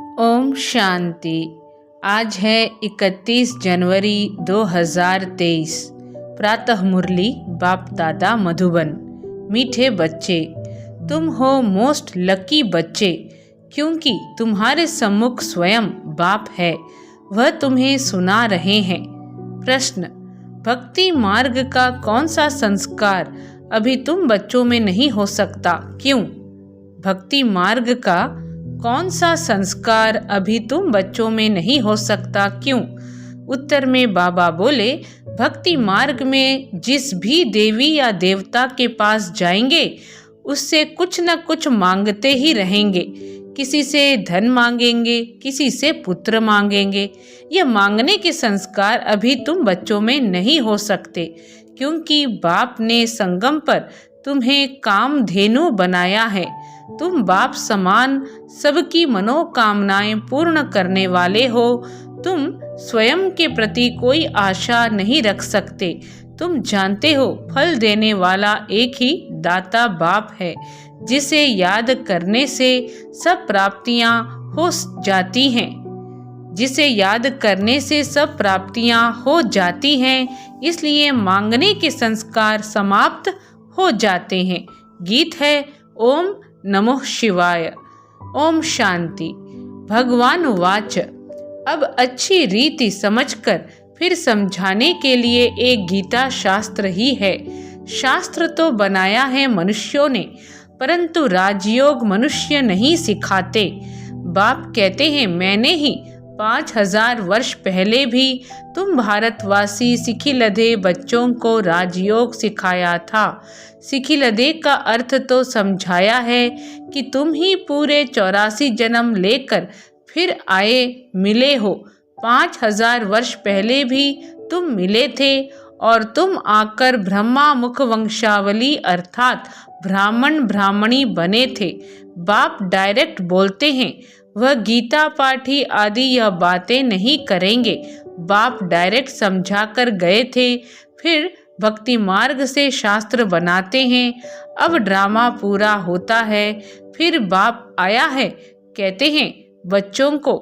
ओम शांति। आज है 31 जनवरी 2023। प्रातः मुरली बाप दादा मधुबन। मीठे बच्चे, तुम हो मोस्ट लकी बच्चे, क्योंकि तुम्हारे सम्मुख स्वयं बाप है, वह तुम्हें सुना रहे हैं। प्रश्न: भक्ति मार्ग का कौन सा संस्कार अभी तुम बच्चों में नहीं हो सकता, क्यों? भक्ति मार्ग का कौन सा संस्कार अभी तुम बच्चों में नहीं हो सकता, क्यों? उत्तर में बाबा बोले, भक्ति मार्ग में जिस भी देवी या देवता के पास जाएंगे उससे कुछ न कुछ मांगते ही रहेंगे। किसी से धन मांगेंगे, किसी से पुत्र मांगेंगे। यह मांगने के संस्कार अभी तुम बच्चों में नहीं हो सकते, क्योंकि बाप ने संगम पर तुम्हें कामधेनु बनाया है। तुम बाप समान सबकी मनोकामनाएं पूर्ण करने वाले हो। तुम स्वयं के प्रति कोई आशा नहीं रख सकते। तुम जानते हो फल देने वाला एक ही दाता बाप है, जिसे याद करने से सब प्राप्तियां हो जाती हैं। इसलिए मांगने के संस्कार समाप्त हो जाते हैं। गीत है ओम नमः शिवाय। ओम शांति। भगवान वाच। अब अच्छी रीति समझकर फिर समझाने के लिए एक गीता शास्त्र ही है। शास्त्र तो बनाया है मनुष्यों ने, परंतु राजयोग मनुष्य नहीं सिखाते। बाप कहते हैं, मैंने ही 5000 वर्ष पहले भी तुम भारतवासी सिखिलधे बच्चों को राजयोग सिखाया था। सिखिलधे का अर्थ तो समझाया है कि तुम ही पूरे 84 जन्म लेकर फिर आए मिले हो। 5000 वर्ष पहले भी तुम मिले थे और तुम आकर ब्रह्मा मुख वंशावली अर्थात ब्राह्मण ब्राह्मणी बने थे। बाप डायरेक्ट बोलते हैं, वह गीता पाठी आदि यह बातें नहीं करेंगे। बाप डायरेक्ट समझा कर गए थे, फिर भक्ति मार्ग से शास्त्र बनाते हैं। अब ड्रामा पूरा होता है, फिर बाप आया है। कहते हैं बच्चों को।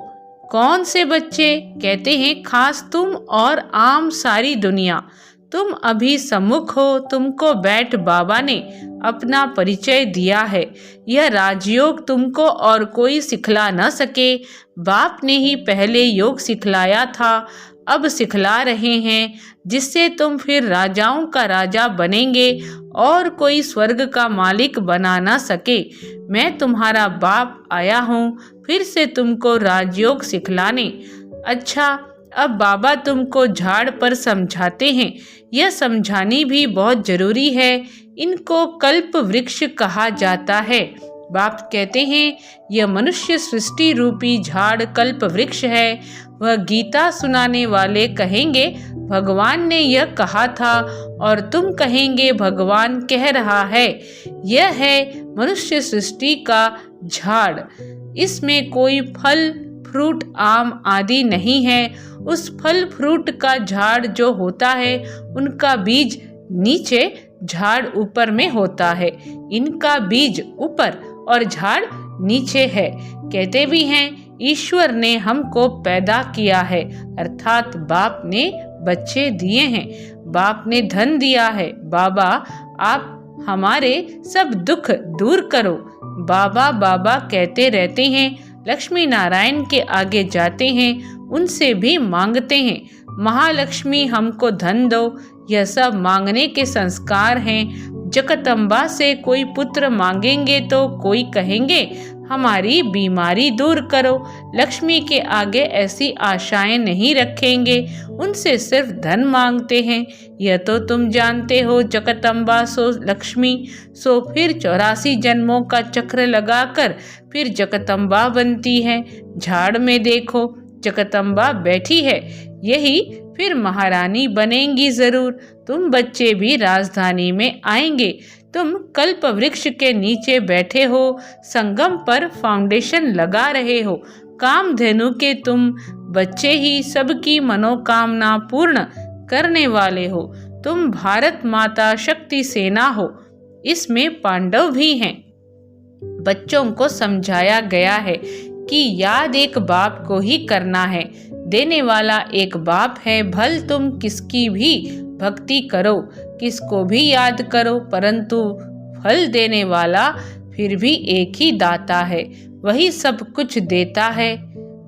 कौन से बच्चे? कहते हैं खास तुम और आम सारी दुनिया। तुम अभी सम्मुख हो, तुमको बैठ बाबा ने अपना परिचय दिया है। यह राजयोग तुमको और कोई सिखला न सके। बाप ने ही पहले योग सिखलाया था, अब सिखला रहे हैं, जिससे तुम फिर राजाओं का राजा बनेंगे और कोई स्वर्ग का मालिक बना न सके। मैं तुम्हारा बाप आया हूँ फिर से तुमको राजयोग सिखलाने। अच्छा, अब बाबा तुमको झाड़ पर समझाते हैं। यह समझानी भी बहुत जरूरी है। इनको कल्प वृक्ष कहा जाता है। बाप कहते हैं, यह मनुष्य सृष्टि रूपी झाड़ कल्प वृक्ष है। वह गीता सुनाने वाले कहेंगे भगवान ने यह कहा था, और तुम कहेंगे भगवान कह रहा है। यह है मनुष्य सृष्टि का झाड़। इसमें कोई फल फ्रूट आम आदि नहीं है। उस फल फ्रूट का झाड़ जो होता है, उनका बीज नीचे, झाड़ ऊपर में होता है। इनका बीज ऊपर और झाड़ नीचे है। कहते भी हैं ईश्वर ने हमको पैदा किया है, अर्थात बाप ने बच्चे दिए हैं, बाप ने धन दिया है। बाबा आप हमारे सब दुख दूर करो। बाबा बाबा कहते रहते हैं। लक्ष्मी नारायण के आगे जाते हैं, उनसे भी मांगते हैं, महालक्ष्मी हमको धन दो। यह सब मांगने के संस्कार हैं। जगदम्बा से कोई पुत्र मांगेंगे तो कोई कहेंगे हमारी बीमारी दूर करो। लक्ष्मी के आगे ऐसी आशाएं नहीं रखेंगे, उनसे सिर्फ धन मांगते हैं। यह तो तुम जानते हो। जगदम्बा सो लक्ष्मी, सो फिर 84 जन्मों का चक्र लगाकर फिर जगदम्बा बनती है। झाड़ में देखो जगदम्बा बैठी है, यही फिर महारानी बनेंगी जरूर। तुम बच्चे भी राजधानी में आएंगे। तुम कल्प वृक्ष के नीचे बैठे हो, संगम पर फाउंडेशन लगा रहे हो। कामधेनु के तुम बच्चे ही सबकी मनोकामना पूर्ण करने वाले हो। तुम भारत माता शक्ति सेना हो। इसमें पांडव भी हैं। बच्चों को समझाया गया है कि याद एक बाप को ही करना है, देने वाला एक बाप है। भल तुम किसकी भी भक्ति करो, किसको भी याद करो, परंतु फल देने वाला फिर भी एक ही दाता है। वही सब कुछ देता है।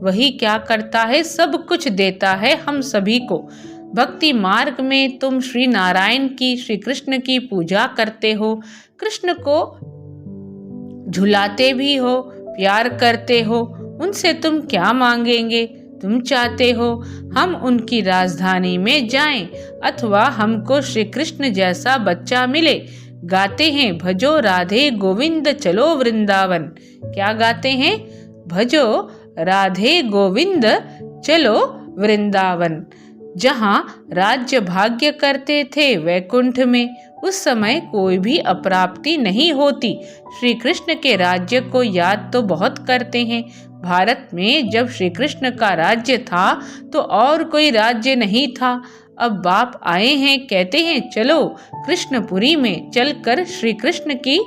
वही क्या करता है? सब कुछ देता है हम सभी को। भक्ति मार्ग में तुम श्री नारायण की, श्री कृष्ण की पूजा करते हो, कृष्ण को झुलाते भी हो, प्यार करते हो। उनसे तुम क्या मांगेंगे? तुम चाहते हो हम उनकी राजधानी में जाएं, अथवा हमको श्री कृष्ण जैसा बच्चा मिले। गाते हैं भजो राधे गोविंद चलो वृंदावन। क्या गाते हैं? भजो राधे गोविंद चलो वृंदावन। जहाँ राज्य भाग्य करते थे वैकुंठ में, उस समय कोई भी अप्राप्ति नहीं होती। श्री कृष्ण के राज्य को याद तो बहुत करते हैं। भारत में जब श्री कृष्ण का राज्य था तो और कोई राज्य नहीं था। अब बाप आए हैं, कहते हैं चलो कृष्णपुरी में चलकर श्री कृष्ण की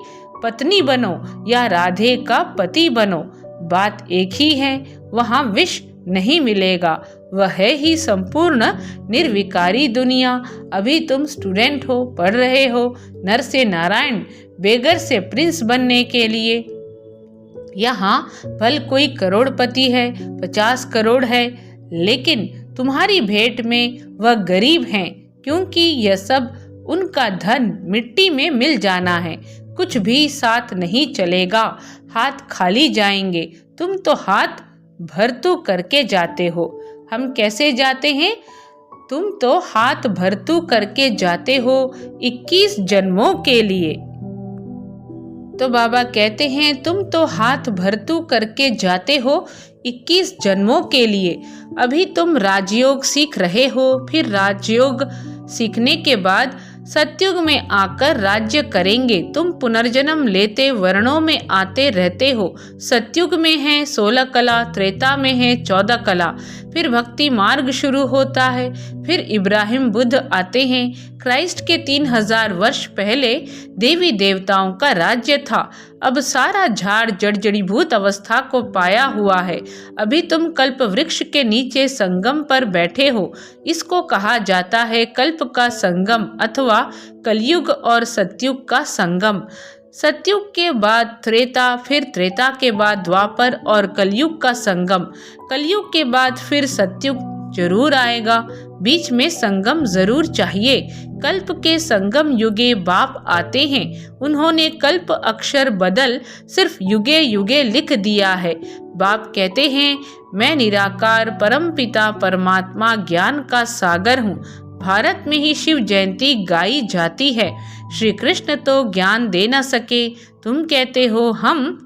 पत्नी बनो या राधे का पति बनो। बात एक ही है, वहाँ विष नहीं मिलेगा। वह है ही संपूर्ण निर्विकारी दुनिया। अभी तुम स्टूडेंट हो, पढ़ रहे हो नर से नारायण, बेगर से प्रिंस बनने के लिए। यहाँ भल कोई करोड़पति है, 50 करोड़ है, लेकिन तुम्हारी भेंट में वह गरीब हैं, क्योंकि यह सब उनका धन मिट्टी में मिल जाना है। कुछ भी साथ नहीं चलेगा, हाथ खाली जाएंगे। तुम तो हाथ भरतू करके जाते हो। हम कैसे जाते हैं? तुम तो हाथ भरतू करके जाते हो 21 जन्मों के लिए। तो बाबा कहते हैं तुम तो हाथ भरतू करके जाते हो 21 जन्मों के लिए। अभी तुम राजयोग सीख रहे हो, फिर राजयोग सीखने के बाद सतयुग में आकर राज्य करेंगे। तुम पुनर्जन्म लेते वर्णों में आते रहते हो। सतयुग में है 16 कला, त्रेता में है 14 कला, फिर भक्ति मार्ग शुरू होता है। फिर इब्राहिम बुद्ध आते हैं। क्राइस्ट के 3000 वर्ष पहले देवी देवताओं का राज्य था। अब सारा झाड़ जड़जड़ीभूत अवस्था को पाया हुआ है। अभी तुम कल्प वृक्ष के नीचे संगम पर बैठे हो। इसको कहा जाता है कल्प का संगम अथवा कलयुग और सतयुग का संगम। सतयुग के बाद त्रेता, फिर त्रेता के बाद द्वापर और कलयुग का संगम। कलयुग के बाद फिर सतयुग जरूर आएगा। बीच में संगम जरूर चाहिए। कल्प के संगम युगे बाप आते हैं। उन्होंने कल्प अक्षर बदल सिर्फ युगे युगे लिख दिया है। बाप कहते हैं मैं निराकार परम पिता परमात्मा ज्ञान का सागर हूँ। भारत में ही शिव जयंती गाई जाती है। श्री कृष्ण तो ज्ञान दे न सके। तुम कहते हो हम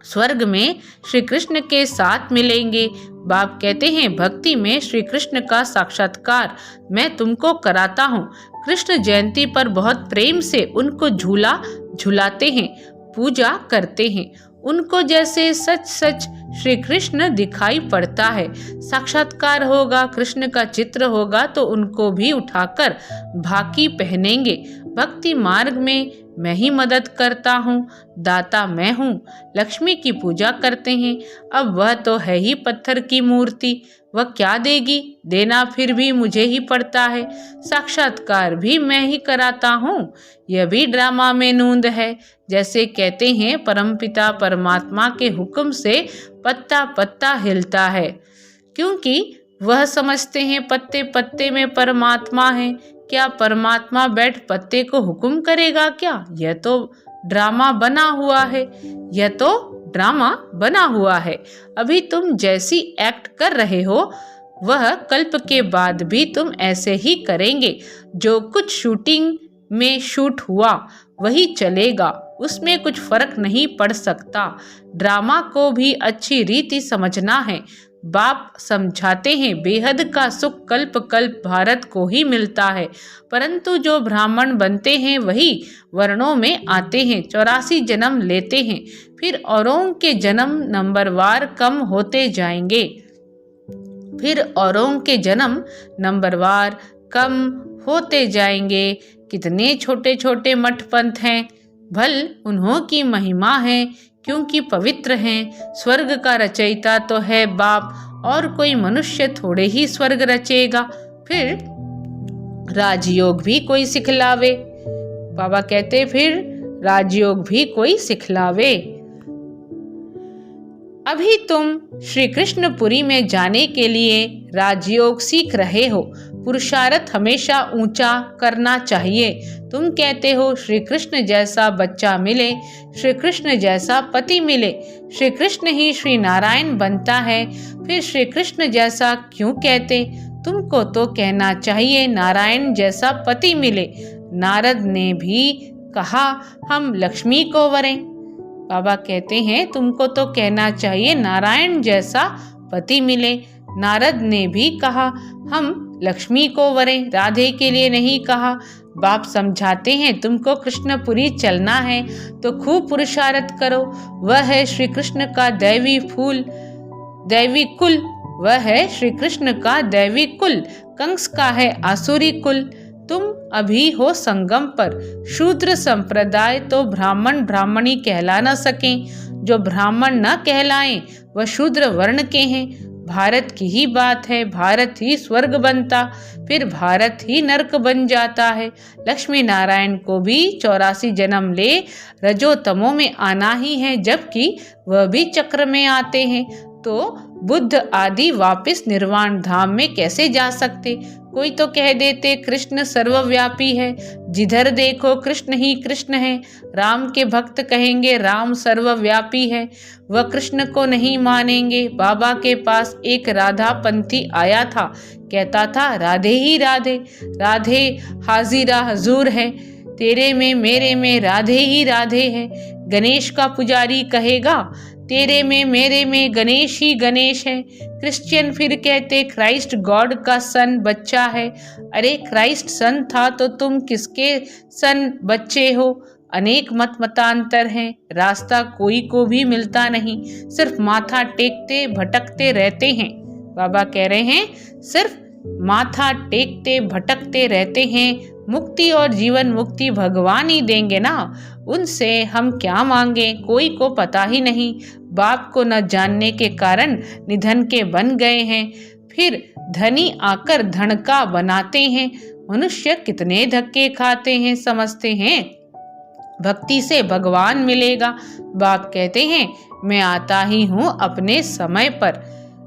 स्वर्ग में श्री कृष्ण के साथ मिलेंगे। बाप कहते हैं भक्ति में श्री कृष्ण का साक्षात्कार मैं तुमको कराता हूँ। कृष्ण जयंती पर बहुत प्रेम से उनको झूला झुलाते हैं, पूजा करते हैं। उनको जैसे सच सच श्री कृष्ण दिखाई पड़ता है। साक्षात्कार होगा, कृष्ण का चित्र होगा तो उनको भी उठाकर भाकी पहनेंगे। भक्ति मार्ग में मैं ही मदद करता हूँ, दाता मैं हूँ। लक्ष्मी की पूजा करते हैं। अब वह तो है ही पत्थर की मूर्ति, वह क्या देगी? देना फिर भी मुझे ही पड़ता है। साक्षात्कार भी मैं ही कराता हूँ। यह भी ड्रामा में नूंद है। जैसे कहते हैं परमपिता परमात्मा के हुक्म से पत्ता पत्ता हिलता है, क्योंकि वह समझते हैं पत्ते पत्ते में परमात्मा है। क्या परमात्मा बैठ पत्ते को हुक्म करेगा क्या? यह तो ड्रामा बना हुआ है। यह तो ड्रामा बना हुआ है। अभी तुम जैसी एक्ट कर रहे हो वह कल्प के बाद भी तुम ऐसे ही करेंगे। जो कुछ शूटिंग में शूट हुआ वही चलेगा, उसमें कुछ फर्क नहीं पड़ सकता। ड्रामा को भी अच्छी रीति समझना है। बाप समझाते हैं बेहद का सुख कल्प कल्प भारत को ही मिलता है, परंतु जो ब्राह्मण बनते हैं वही वर्णों में आते हैं, 84 जन्म लेते हैं, फिर औरों के जन्म नंबरवार कम होते जाएंगे। फिर औरों के जन्म नंबरवार कम होते जाएंगे। कितने छोटे छोटे मठ पंथ हैं भल उन्हों की महिमा है, क्योंकि पवित्र हैं। स्वर्ग का रचयिता तो है बाप, और कोई मनुष्य थोड़े ही स्वर्ग रचेगा। फिर राजयोग भी कोई सिखलावे। बाबा कहते फिर राजयोग भी कोई सिखलावे। अभी तुम श्री कृष्णपुरी में जाने के लिए राजयोग सीख रहे हो। पुरुषार्थ हमेशा ऊंचा करना चाहिए। तुम कहते हो श्री कृष्ण जैसा बच्चा मिले, श्री कृष्ण जैसा पति मिले, श्री कृष्ण ही श्री नारायण बनता है। फिर श्री कृष्ण जैसा क्यों कहते? तुमको तो कहना चाहिए नारायण जैसा पति मिले। नारद ने भी कहा हम लक्ष्मी को वरें। बाबा कहते हैं तुमको तो कहना चाहिए नारायण जैसा पति मिले। नारद ने भी कहा हम लक्ष्मी को वरें, राधे के लिए नहीं कहा। बाप समझाते हैं तुमको कृष्णपुरी चलना है तो खूब पुरुषार्थ करो। वह है श्री कृष्ण का दैवी फूल, दैवी कुल। वह है श्री कृष्ण का दैवी कुल, कंस का है आसुरी कुल। तुम अभी हो संगम पर। शूद्र संप्रदाय तो ब्राह्मण ब्राह्मणी कहला न सकें। जो ब्राह्मण न कहलाएं वह शूद्र वर्ण के हैं। भारत की ही बात है, भारत ही स्वर्ग बनता, फिर भारत ही नरक बन जाता है। लक्ष्मी नारायण को भी 84 जन्म ले रजोतमों में आना ही है, जबकि वह भी चक्र में आते हैं। तो बुद्ध आदि वापस निर्वाण धाम में कैसे जा सकते? कोई तो कह देते कृष्ण सर्वव्यापी है, जिधर देखो कृष्ण ही कृष्ण है। राम के भक्त कहेंगे राम सर्वव्यापी है, वह कृष्ण को नहीं मानेंगे। बाबा के पास एक राधा पंथी आया था, कहता था राधे ही राधे, राधे हाजिरा हजूर है, तेरे में मेरे में राधे ही राधे है। गणेश का पुजारी कहेगा तेरे में मेरे में गणेश ही गणेश है। क्रिश्चियन फिर कहते क्राइस्ट गॉड का सन बच्चा है। अरे क्राइस्ट सन था तो तुम किसके सन बच्चे हो? अनेक मतांतर हैं, रास्ता कोई को भी मिलता नहीं, सिर्फ माथा टेकते भटकते रहते हैं। बाबा कह रहे हैं सिर्फ माथा टेकते भटकते रहते हैं। मुक्ति और जीवन मुक्ति भगवान ही देंगे ना, उनसे हम क्या मांगे? कोई को पता ही नहीं। बाप को न जानने के कारण निधन के बन गए हैं, फिर धनी आकर धन का बनाते हैं। मनुष्य कितने धक्के खाते हैं, समझते हैं भक्ति से भगवान मिलेगा। बाप कहते हैं मैं आता ही हूँ अपने समय पर।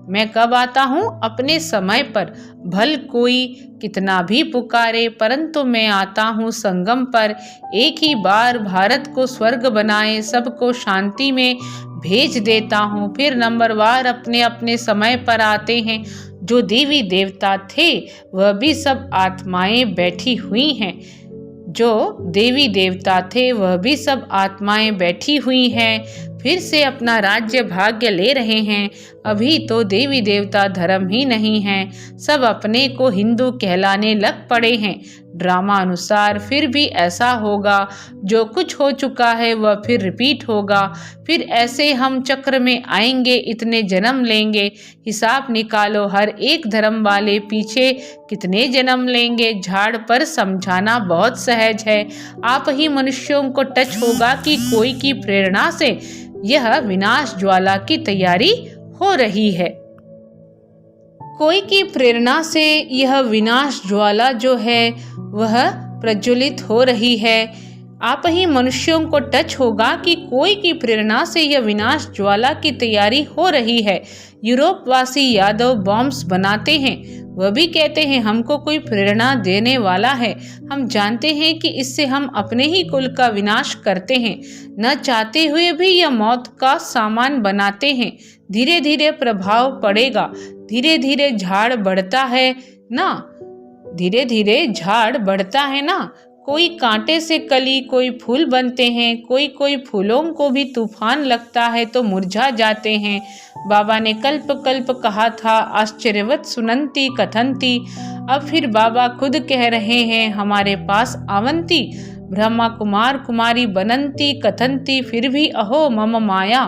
मैं कब आता हूँ? अपने समय पर। भल कोई कितना भी पुकारे, परंतु मैं आता हूँ संगम पर। एक ही बार भारत को स्वर्ग बनाए, सबको शांति में भेज देता हूँ। फिर नंबरवार अपने अपने समय पर आते हैं। जो देवी देवता थे वह भी सब आत्माएं बैठी हुई हैं। जो देवी देवता थे वह भी सब आत्माएं बैठी हुई हैं, फिर से अपना राज्य भाग्य ले रहे हैं। अभी तो देवी देवता धर्म ही नहीं है, सब अपने को हिंदू कहलाने लग पड़े हैं। ड्रामा अनुसार फिर भी ऐसा होगा, जो कुछ हो चुका है वह फिर रिपीट होगा। फिर ऐसे हम चक्र में आएंगे, इतने जन्म लेंगे। हिसाब निकालो, हर एक धर्म वाले पीछे कितने जन्म लेंगे। झाड़ पर समझाना बहुत सहज है, आप ही मनुष्यों को टच होगा कि कोई की प्रेरणा से यह विनाश ज्वाला की तैयारी हो रही है। कोई की प्रेरणा से यह विनाश ज्वाला जो है वह प्रज्वलित हो रही है। आप ही मनुष्यों को टच होगा कि कोई की प्रेरणा से यह विनाश ज्वाला की तैयारी हो रही है। यूरोपवासी यादव बॉम्ब्स बनाते हैं, वह भी कहते हैं हमको कोई प्रेरणा देने वाला है। हम जानते हैं कि इससे हम अपने ही कुल का विनाश करते हैं, न चाहते हुए भी यह मौत का सामान बनाते हैं। धीरे धीरे प्रभाव पड़ेगा, धीरे धीरे झाड़ बढ़ता है ना, धीरे धीरे झाड़ बढ़ता है ना। कोई कांटे से कली, कोई फूल बनते हैं, कोई फूलों को भी तूफान लगता है तो मुरझा जाते हैं। बाबा ने कल्प कल्प कहा था, आश्चर्यवत सुनंती कथंती। अब फिर बाबा खुद कह रहे हैं हमारे पास आवंती। ब्रह्मा कुमार कुमारी बनंती कथंती, फिर भी अहो मम माया।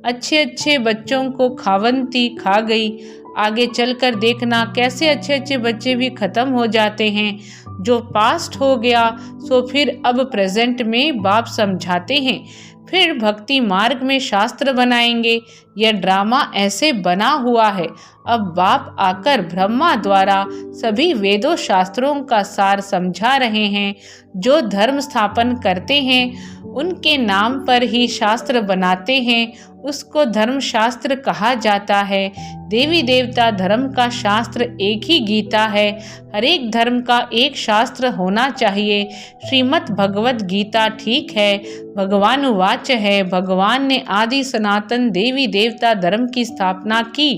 अच्छे अच्छे बच्चों को खावंती खा गई। आगे चलकर देखना कैसे अच्छे अच्छे बच्चे भी खत्म हो जाते हैं। जो पास्ट हो गया सो फिर अब प्रेजेंट में बाप समझाते हैं। फिर भक्ति मार्ग में शास्त्र बनाएंगे। यह ड्रामा ऐसे बना हुआ है। अब बाप आकर ब्रह्मा द्वारा सभी वेदों शास्त्रों का सार समझा रहे हैं। जो धर्म स्थापन करते हैं उनके नाम पर ही शास्त्र बनाते हैं, उसको धर्मशास्त्र कहा जाता है। देवी देवता धर्म का शास्त्र एक ही गीता है। हर एक धर्म का एक शास्त्र होना चाहिए। श्रीमद् भगवत गीता ठीक है, भगवान वाच है। भगवान ने आदि सनातन देवी देवता धर्म की स्थापना की।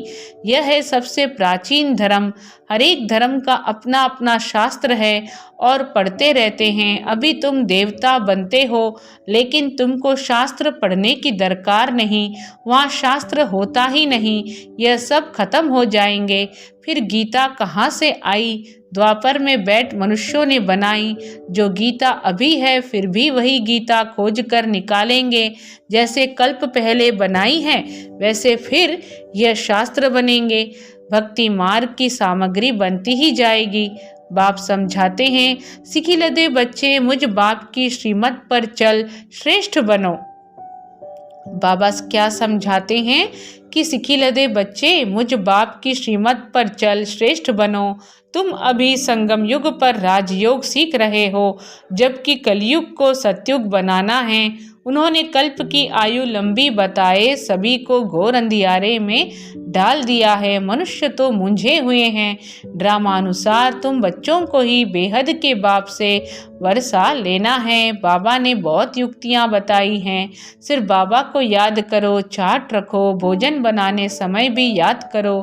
यह है सबसे प्राचीन धर्म। हर एक धर्म का अपना अपना शास्त्र है और पढ़ते रहते हैं। अभी तुम देवता बनते हो लेकिन तुमको शास्त्र पढ़ने की दरकार नहीं, वहाँ शास्त्र होता ही नहीं। यह सब खत्म हो जाएंगे। फिर गीता कहाँ से आई? द्वापर में बैठ मनुष्यों ने बनाई। जो गीता अभी है फिर भी वही गीता खोज कर निकालेंगे। जैसे कल्प पहले बनाई है वैसे फिर यह शास्त्र बनेंगे। भक्ति मार्ग की सामग्री बनती ही जाएगी। बाप समझाते हैं, सिखिलदे बच्चे मुझ बाप की श्रीमत पर चल श्रेष्ठ बनो। बाबा क्या समझाते हैं कि सिखिलदे बच्चे मुझ बाप की श्रीमत पर चल श्रेष्ठ बनो। तुम अभी संगम युग पर राजयोग सीख रहे हो जबकि कलयुग को सतयुग बनाना है। उन्होंने कल्प की आयु लंबी बताए सभी को घोर अंधियारे में डाल दिया है। मनुष्य तो मुंझे हुए हैं। ड्रामानुसार तुम बच्चों को ही बेहद के बाप से वर्षा लेना है। बाबा ने बहुत युक्तियां बताई हैं। सिर्फ बाबा को याद करो, चाट रखो, भोजन बनाने समय भी याद करो।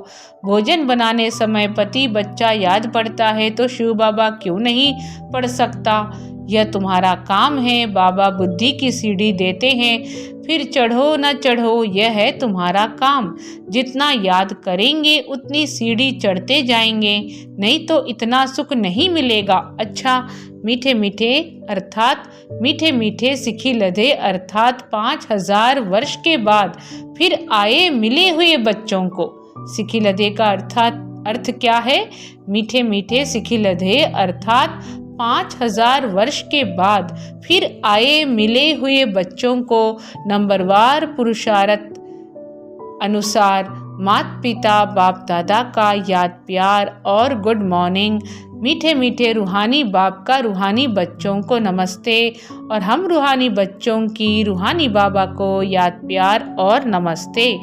भोजन बनाने समय पति बच्चा याद पड़ता है तो शिव बाबा क्यों नहीं पढ़ सकता? यह तुम्हारा काम है। बाबा बुद्धि की सीढ़ी देते हैं, फिर चढ़ो न चढ़ो यह है तुम्हारा काम। जितना याद करेंगे उतनी सीढ़ी चढ़ते जाएंगे, नहीं तो इतना सुख नहीं मिलेगा। अच्छा, मीठे मीठे अर्थात मीठे मीठे सिखिलदे अर्थात 5000 वर्ष के बाद फिर आए मिले हुए बच्चों को। सिखिलदे का अर्थ क्या है? मीठे मीठे सिखिलदे अर्थात 5000 वर्ष के बाद फिर आए मिले हुए बच्चों को नंबरवार पुरुषार्थ अनुसार माता पिता बाप दादा का याद प्यार और गुड मॉर्निंग। मीठे मीठे रूहानी बाप का रूहानी बच्चों को नमस्ते और हम रूहानी बच्चों की रूहानी बाबा को याद प्यार और नमस्ते।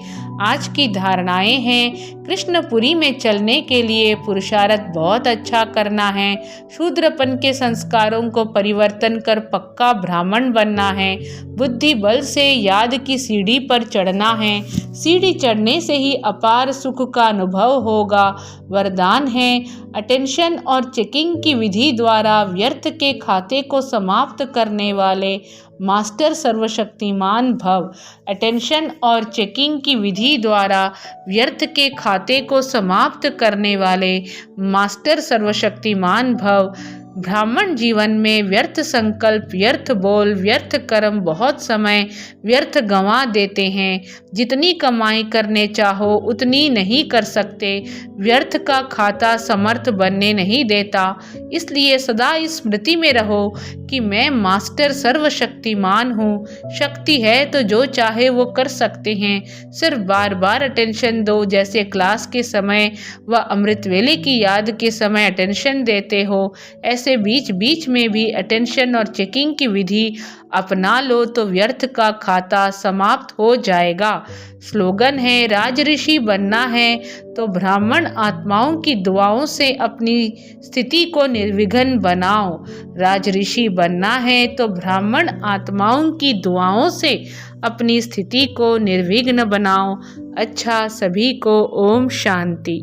आज की धारणाएं हैं, कृष्णपुरी में चलने के लिए पुरुषार्थ बहुत अच्छा करना है। शूद्रपन के संस्कारों को परिवर्तन कर पक्का ब्राह्मण बनना है। बुद्धि बल से याद की सीढ़ी पर चढ़ना है। सीढ़ी चढ़ने से ही अपार सुख का अनुभव होगा। वरदान है, अटेंशन और चेकिंग की विधि द्वारा व्यर्थ के खाते को समाप्त करने वाले मास्टर सर्वशक्तिमान भव। अटेंशन और चेकिंग की विधि द्वारा व्यर्थ के खाते को समाप्त करने वाले मास्टर सर्वशक्तिमान भव। ब्राह्मण जीवन में व्यर्थ संकल्प, व्यर्थ बोल, व्यर्थ कर्म बहुत समय व्यर्थ गंवा देते हैं। जितनी कमाई करने चाहो उतनी नहीं कर सकते। व्यर्थ का खाता समर्थ बनने नहीं देता। इसलिए सदा इस स्मृति में रहो कि मैं मास्टर सर्वशक्तिमान हूँ। शक्ति है तो जो चाहे वो कर सकते हैं। सिर्फ बार बार अटेंशन दो, जैसे क्लास के समय व अमृत वेले की याद के समय अटेंशन देते हो, ऐसे बीच बीच में भी अटेंशन और चेकिंग की विधि अपना लो तो व्यर्थ का खाता समाप्त हो जाएगा। स्लोगन है, राज ऋषि बनना है तो ब्राह्मण आत्माओं की दुआओं से अपनी स्थिति को निर्विघ्न बनाओ। राज ऋषि बनना है तो ब्राह्मण आत्माओं की दुआओं से अपनी स्थिति को निर्विघ्न बनाओ। अच्छा, सभी को ओम शांति।